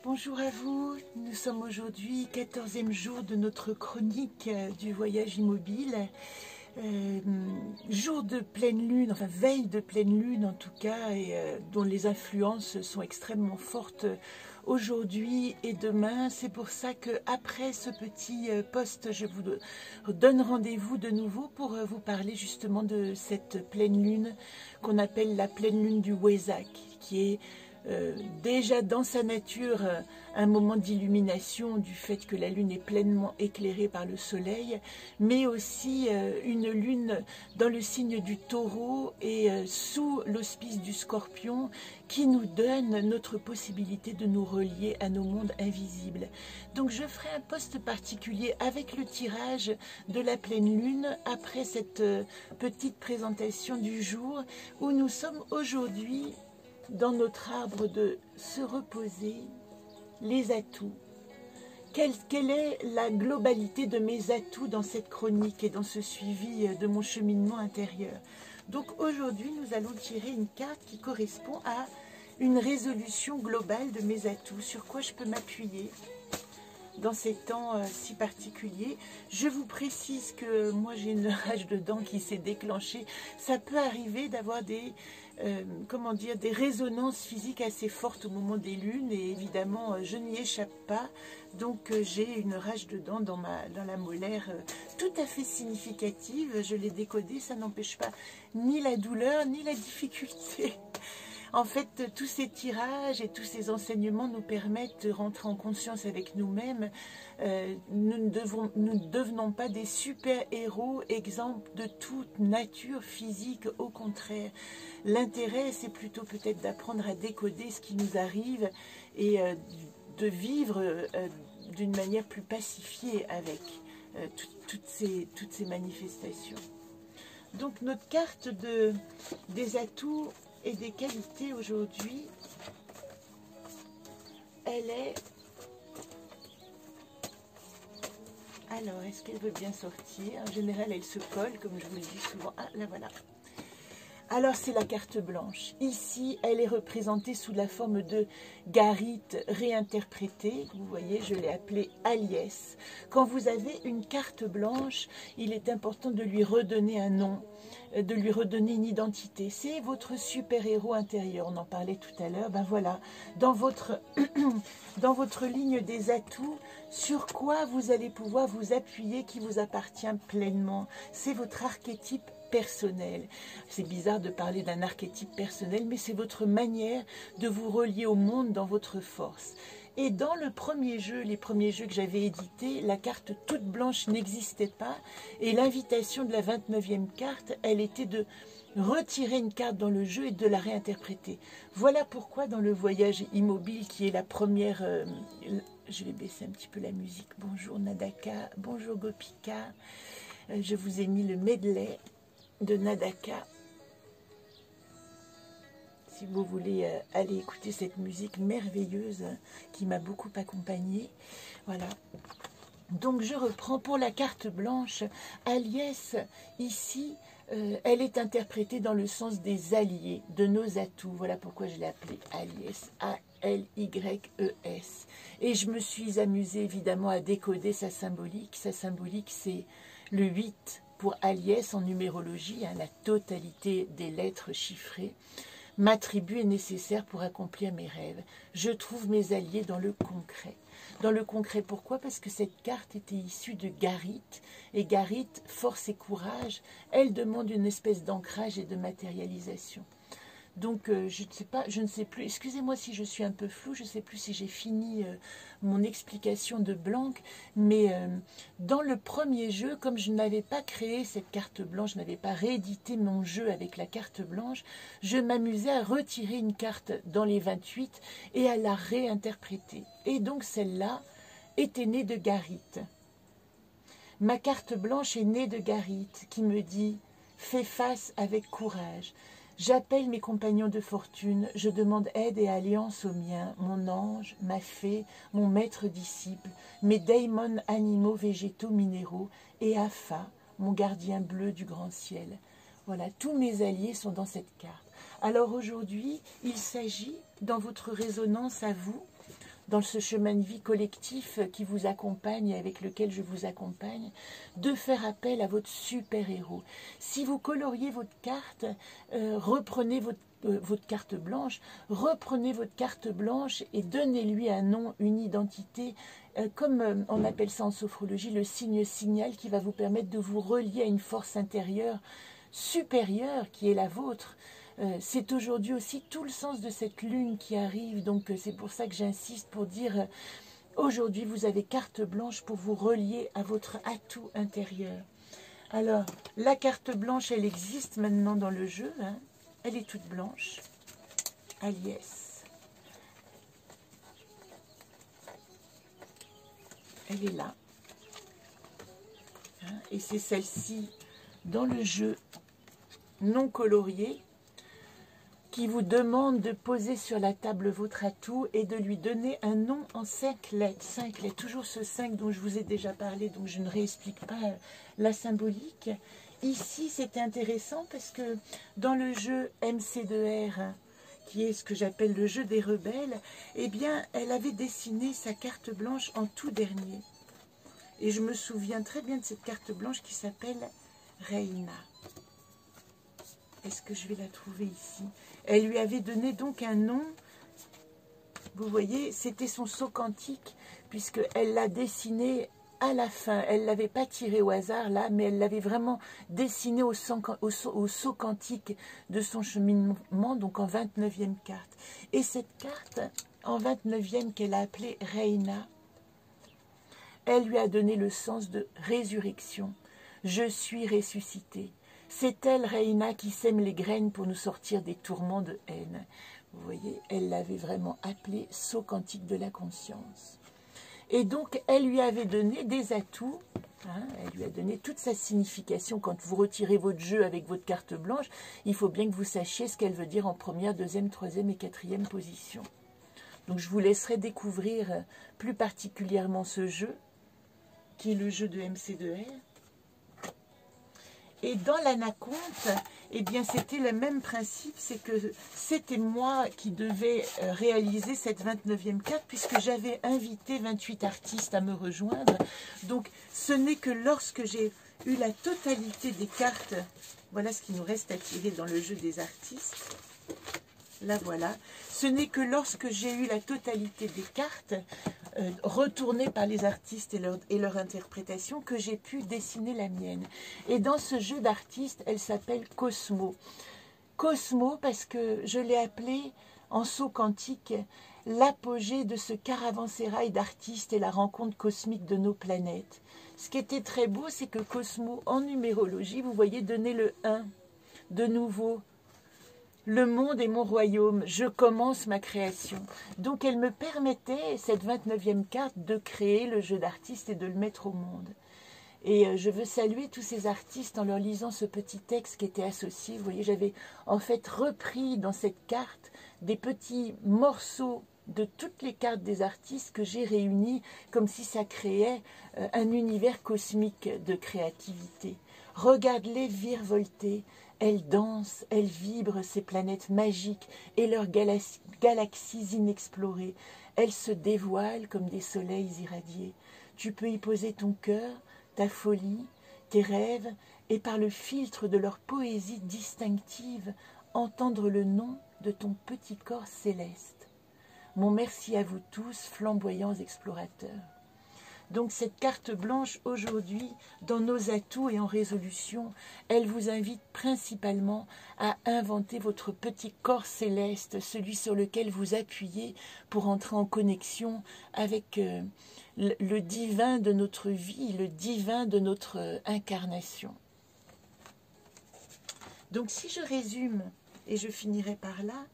Bonjour à vous, nous sommes aujourd'hui 14e jour de notre chronique du voyage immobile. Jour de pleine lune, enfin veille de pleine lune en tout cas, et dont les influences sont extrêmement fortes aujourd'hui et demain. C'est pour ça que après ce petit post, je vous donne rendez-vous de nouveau pour vous parler justement de cette pleine lune qu'on appelle la pleine lune du Wesak, qui est déjà dans sa nature un moment d'illumination du fait que la lune est pleinement éclairée par le soleil, mais aussi une lune dans le signe du taureau et sous l'auspice du scorpion qui nous donne notre possibilité de nous relier à nos mondes invisibles. Donc je ferai un post particulier avec le tirage de la pleine lune après cette petite présentation du jour où nous sommes aujourd'hui dans notre arbre de se reposer, les atouts. Quelle est la globalité de mes atouts dans cette chronique et dans ce suivi de mon cheminement intérieur? Donc aujourd'hui, nous allons tirer une carte qui correspond à une résolution globale de mes atouts, sur quoi je peux m'appuyer dans ces temps si particuliers. Je vous précise que moi j'ai une rage de dents qui s'est déclenchée. Ça peut arriver d'avoir des des résonances physiques assez fortes au moment des lunes, et évidemment je n'y échappe pas. Donc j'ai une rage de dents dans la molaire tout à fait significative. Je l'ai décodée, ça n'empêche pas ni la douleur ni la difficulté. En fait, tous ces tirages et tous ces enseignements nous permettent de rentrer en conscience avec nous-mêmes. Nous ne devenons pas des super-héros, exemples de toute nature physique, au contraire. L'intérêt, c'est plutôt peut-être d'apprendre à décoder ce qui nous arrive et de vivre d'une manière plus pacifiée avec toutes ces manifestations. Donc notre carte des atouts et des qualités aujourd'hui, elle est... Alors, est-ce qu'elle veut bien sortir? En général, elle se colle, comme je vous le dis souvent. Ah, là voilà. Alors, c'est la carte blanche. Ici, elle est représentée sous la forme de Garith réinterprétée. Vous voyez, je l'ai appelée Aliès. Quand vous avez une carte blanche, il est important de lui redonner un nom, de lui redonner une identité. C'est votre super-héros intérieur. On en parlait tout à l'heure. Ben voilà, dans votre ligne des atouts, sur quoi vous allez pouvoir vous appuyer qui vous appartient pleinement. C'est votre archétype personnel. C'est bizarre de parler d'un archétype personnel, mais c'est votre manière de vous relier au monde dans votre force. Et dans le premier jeu, les premiers jeux que j'avais édités, la carte toute blanche n'existait pas, et l'invitation de la 29e carte, elle était de retirer une carte dans le jeu et de la réinterpréter. Voilà pourquoi dans le voyage immobile, qui est la première... je vais baisser un petit peu la musique. Bonjour Nadaka, bonjour Gopika. Je vous ai mis le medley de Nadaka. Si vous voulez aller écouter cette musique merveilleuse qui m'a beaucoup accompagnée. Voilà. Donc je reprends pour la carte blanche. Aliès, ici, elle est interprétée dans le sens des alliés, de nos atouts. Voilà pourquoi je l'ai appelée Aliès. A-L-Y-E-S. Et je me suis amusée évidemment à décoder sa symbolique. Sa symbolique, c'est le 8 pour Aliès en numérologie, la totalité des lettres chiffrées. Ma tribu est nécessaire pour accomplir mes rêves. Je trouve mes alliés dans le concret. Dans le concret, pourquoi? Parce que cette carte était issue de Garith. Et Garith, force et courage, elle demande une espèce d'ancrage et de matérialisation. Donc, je ne sais plus, excusez-moi si je suis un peu floue, je ne sais plus si j'ai fini mon explication de Blanc, mais dans le premier jeu, comme je n'avais pas créé cette carte blanche, je n'avais pas réédité mon jeu avec la carte blanche, je m'amusais à retirer une carte dans les 28 et à la réinterpréter. Et donc, celle-là était née de Garith. Ma carte blanche est née de Garith, qui me dit « Fais face avec courage ». J'appelle mes compagnons de fortune, je demande aide et alliance aux miens, mon ange, ma fée, mon maître disciple, mes daimons animaux, végétaux, minéraux, et Afa, mon gardien bleu du grand ciel. Voilà, tous mes alliés sont dans cette carte. Alors aujourd'hui, il s'agit, dans votre résonance à vous, dans ce chemin de vie collectif qui vous accompagne, avec lequel je vous accompagne, de faire appel à votre super-héros. Si vous coloriez votre carte, reprenez votre carte blanche, reprenez votre carte blanche et donnez-lui un nom, une identité, comme on appelle ça en sophrologie, le signe-signal qui va vous permettre de vous relier à une force intérieure supérieure qui est la vôtre. C'est aujourd'hui aussi tout le sens de cette lune qui arrive, donc c'est pour ça que j'insiste pour dire aujourd'hui vous avez carte blanche pour vous relier à votre atout intérieur. Alors, la carte blanche, elle existe maintenant dans le jeu, hein. Elle est toute blanche. Aliès. Elle est là. Hein, et c'est celle-ci dans le jeu non colorié qui vous demande de poser sur la table votre atout et de lui donner un nom en 5 lettres. 5 lettres, toujours ce 5 dont je vous ai déjà parlé, donc je ne réexplique pas la symbolique. Ici, c'était intéressant parce que dans le jeu MC2R, qui est ce que j'appelle le jeu des rebelles, eh bien, elle avait dessiné sa carte blanche en tout dernier. Et je me souviens très bien de cette carte blanche qui s'appelle Reina. Est-ce que je vais la trouver ici? Elle lui avait donné donc un nom. Vous voyez, c'était son saut quantique, puisqu'elle l'a dessiné à la fin. Elle ne l'avait pas tiré au hasard là, mais elle l'avait vraiment dessiné au saut quantique de son cheminement, donc en 29e carte. Et cette carte, en 29e, qu'elle a appelée Reina, elle lui a donné le sens de résurrection. Je suis ressuscitée. C'est elle, Reina, qui sème les graines pour nous sortir des tourments de haine. Vous voyez, elle l'avait vraiment appelé saut quantique de la conscience. Et donc, elle lui avait donné des atouts, hein, elle lui a donné toute sa signification. Quand vous retirez votre jeu avec votre carte blanche, il faut bien que vous sachiez ce qu'elle veut dire en première, deuxième, troisième et quatrième position. Donc, je vous laisserai découvrir plus particulièrement ce jeu, qui est le jeu de MC2R. Et dans l'anaconte, eh bien, c'était le même principe, c'est que c'était moi qui devais réaliser cette 29e carte, puisque j'avais invité 28 artistes à me rejoindre. Donc, ce n'est que lorsque j'ai eu la totalité des cartes, voilà ce qui nous reste à tirer dans le jeu des artistes. Là, voilà. Ce n'est que lorsque j'ai eu la totalité des cartes, retournées par les artistes et leur interprétation, que j'ai pu dessiner la mienne. Et dans ce jeu d'artistes, elle s'appelle Cosmo. Cosmo parce que je l'ai appelée en saut quantique l'apogée de ce caravansérail d'artistes et la rencontre cosmique de nos planètes. Ce qui était très beau, c'est que Cosmo, en numérologie, vous voyez, donnait le 1, de nouveau. Le monde est mon royaume, je commence ma création. Donc elle me permettait, cette 29e carte, de créer le jeu d'artiste et de le mettre au monde. Et je veux saluer tous ces artistes en leur lisant ce petit texte qui était associé. Vous voyez, j'avais en fait repris dans cette carte des petits morceaux de toutes les cartes des artistes que j'ai réunis comme si ça créait un univers cosmique de créativité. Regarde-les virevolter. Elles dansent, elles vibrent, ces planètes magiques et leurs galaxies inexplorées. Elles se dévoilent comme des soleils irradiés. Tu peux y poser ton cœur, ta folie, tes rêves, et par le filtre de leur poésie distinctive, entendre le nom de ton petit corps céleste. Mon merci à vous tous, flamboyants explorateurs. Donc cette carte blanche aujourd'hui, dans nos atouts et en résolution, elle vous invite principalement à inventer votre petit corps céleste, celui sur lequel vous appuyez pour entrer en connexion avec le divin de notre vie, le divin de notre incarnation. Donc si je résume, et je finirai par là,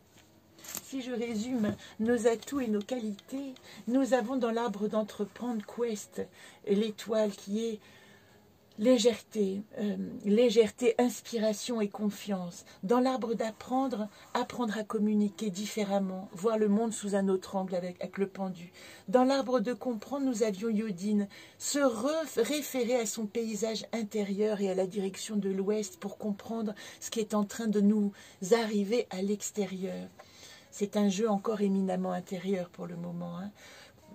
si je résume nos atouts et nos qualités, nous avons dans l'arbre d'entreprendre Quest, l'étoile qui est légèreté, inspiration et confiance. Dans l'arbre d'apprendre, apprendre à communiquer différemment, voir le monde sous un autre angle avec le pendu. Dans l'arbre de comprendre, nous avions Yodine, se référer à son paysage intérieur et à la direction de l'ouest pour comprendre ce qui est en train de nous arriver à l'extérieur. C'est un jeu encore éminemment intérieur pour le moment, hein.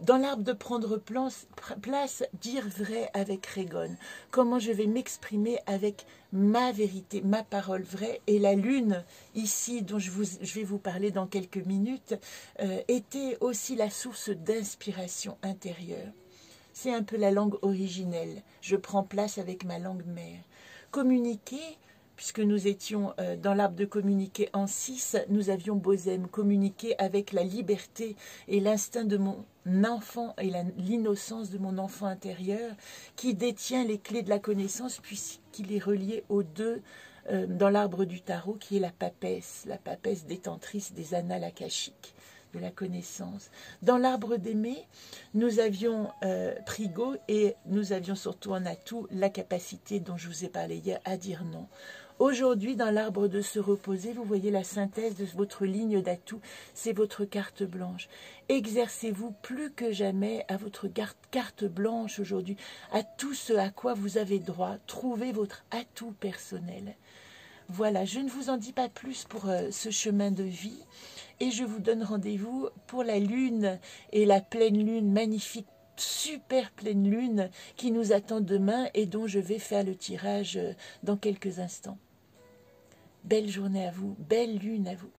Dans l'arbre de prendre place, dire vrai avec Régone. Comment je vais m'exprimer avec ma vérité, ma parole vraie. Et la lune, ici, dont je vais vous parler dans quelques minutes, était aussi la source d'inspiration intérieure. C'est un peu la langue originelle. Je prends place avec ma langue mère. Communiquer, puisque nous étions dans l'arbre de communiquer en 6, nous avions Bosem, communiquer avec la liberté et l'instinct de mon enfant et l'innocence de mon enfant intérieur qui détient les clés de la connaissance puisqu'il est relié aux deux dans l'arbre du tarot qui est la papesse détentrice des annales akashiques de la connaissance. Dans l'arbre d'aimer, nous avions Prigo et nous avions surtout en atout la capacité dont je vous ai parlé hier à dire non. Aujourd'hui, dans l'arbre de se reposer, vous voyez la synthèse de votre ligne d'atout, c'est votre carte blanche. Exercez-vous plus que jamais à votre carte blanche aujourd'hui, à tout ce à quoi vous avez droit. Trouvez votre atout personnel. Voilà, je ne vous en dis pas plus pour ce chemin de vie et je vous donne rendez-vous pour la lune et la pleine lune magnifique, super pleine lune qui nous attend demain et dont je vais faire le tirage dans quelques instants. Belle journée à vous, belle lune à vous.